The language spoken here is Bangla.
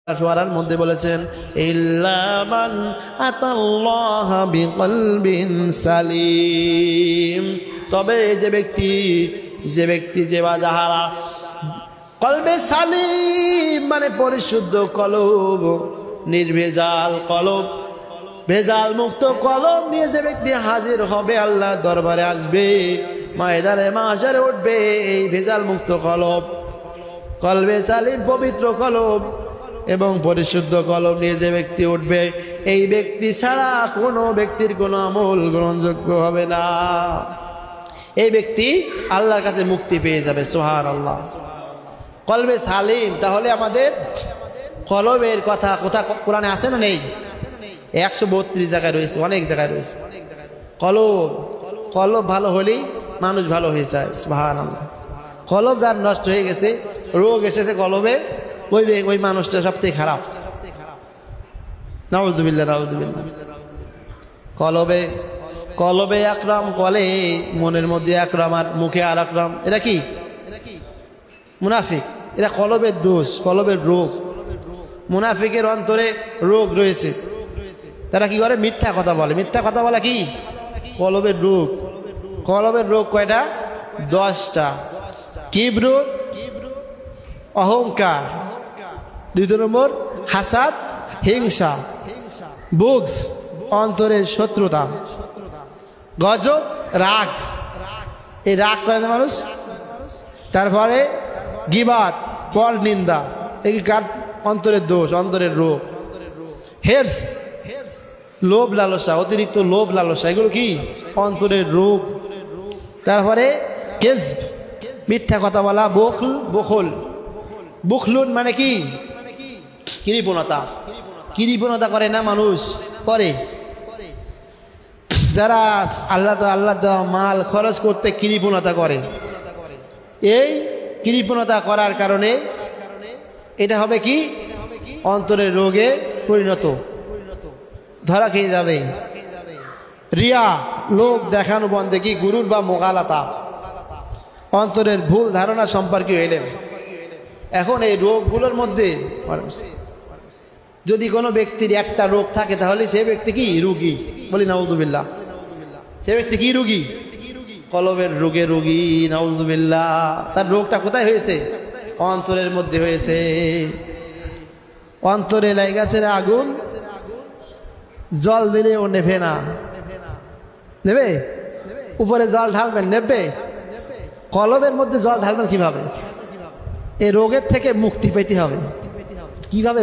সুরার মধ্যে বলেছেন ইল্লা মান আতাল্লাহা বিকলবিন সালিম, তবে যে ব্যক্তি যাহারা কলবে সালিম মানে পরিশুদ্ধ কলব, নির্ভেজাল কলব, ভেজাল মুক্ত কলব নিয়ে যে ব্যক্তি হাজির হবে, আল্লাহর দরবারে আসবে, ময়দানে মাহশারে উঠবে, এই ভেজাল মুক্ত কলব, কলবে সালিম পবিত্র কলব এবং পরিশুদ্ধ কলব নিয়ে যে ব্যক্তি উঠবে, এই ব্যক্তি ছাড়া কোনো ব্যক্তির কোনো আমল গ্রহণযোগ্য হবে না। এই ব্যক্তি আল্লাহর কাছে মুক্তি পেয়ে যাবে। সুবহানাল্লাহ। কলবে সালিম, তাহলে আমাদের কলবের কথা কোরআনে আছে না নেই? 132 জায়গায় রয়েছে, অনেক জায়গায় রয়েছে। কলব ভালো হলেই মানুষ ভালো হয়ে যায়। সুবহানাল্লাহ। কলব যার নষ্ট হয়ে গেছে, রোগ এসেছে কলবে, ওই মানুষটা সবথেকে খারাপ। নাউযুবিল্লাহ নাউযুবিল্লাহ। কলবে আকরাম, কলে মনের মধ্যে আকরাম আর মুখে আর আকরাম, এটা কি? মুনাফিক। এটা কলবের দোষ, কলবের রোগ। মুনাফিকের অন্তরে রোগ রয়েছে, তারা কি করে? মিথ্যা কথা বলে। মিথ্যা কথা বলা কি? কলবের রোগ। কলবের রোগ কয়টা? 10টা। কিবরু, অহংকার। 2 নম্বর হাসাদ, হিংসা। বুগজ, অন্তরের শত্রুতা। গজব, রাগ, এই রাগ করে না মানুষ। তারপরে গীবাত, পর নিন্দা, এই অন্তরের দোষ, অন্তরের রোগ। হেরস, লোভ লালসা, অতিরিক্ত লোভ লালসা, এগুলো কি? অন্তরের রোগ। তারপরে কেজব, মিথ্যা কথা বলা। বখল, বুখলুন মানে কি? কৃপণতা। কৃপণতা করে না মানুষ? করে। যারা আল্লাহ দেওয়া মাল খরচ করতে কৃপণতা করে, এই কৃপণতা করার কারণে এটা হবে কি? অন্তরের রোগে পরিণত, ধরা খেয়ে যাবে। রিয়া, লোক দেখানো বন্দেগী, গুরুর বা মোগালাতা, অন্তরের ভুল ধারণা সম্পর্কে এলেন। এখন এই রোগগুলোর মধ্যে যদি কোনো ব্যক্তির একটা রোগ থাকে, তাহলে সে ব্যক্তি কি? রোগী। বলি নাউযুবিল্লাহ। সে ব্যক্তি কি? রোগী। কলবের রোগে রোগী। নাউযুবিল্লাহ। তার রোগটা কোথায় হয়েছে? অন্তরের মধ্যে হয়েছে। অন্তরে লাগাছে আগুন, জল দিলে ও নেভে না। নেবে? উপরে জল ঢালবেন, নেবে? কলবের মধ্যে জল ঢালবেন কিভাবে? এই রোগের থেকে মুক্তি পেতে হবে কিভাবে?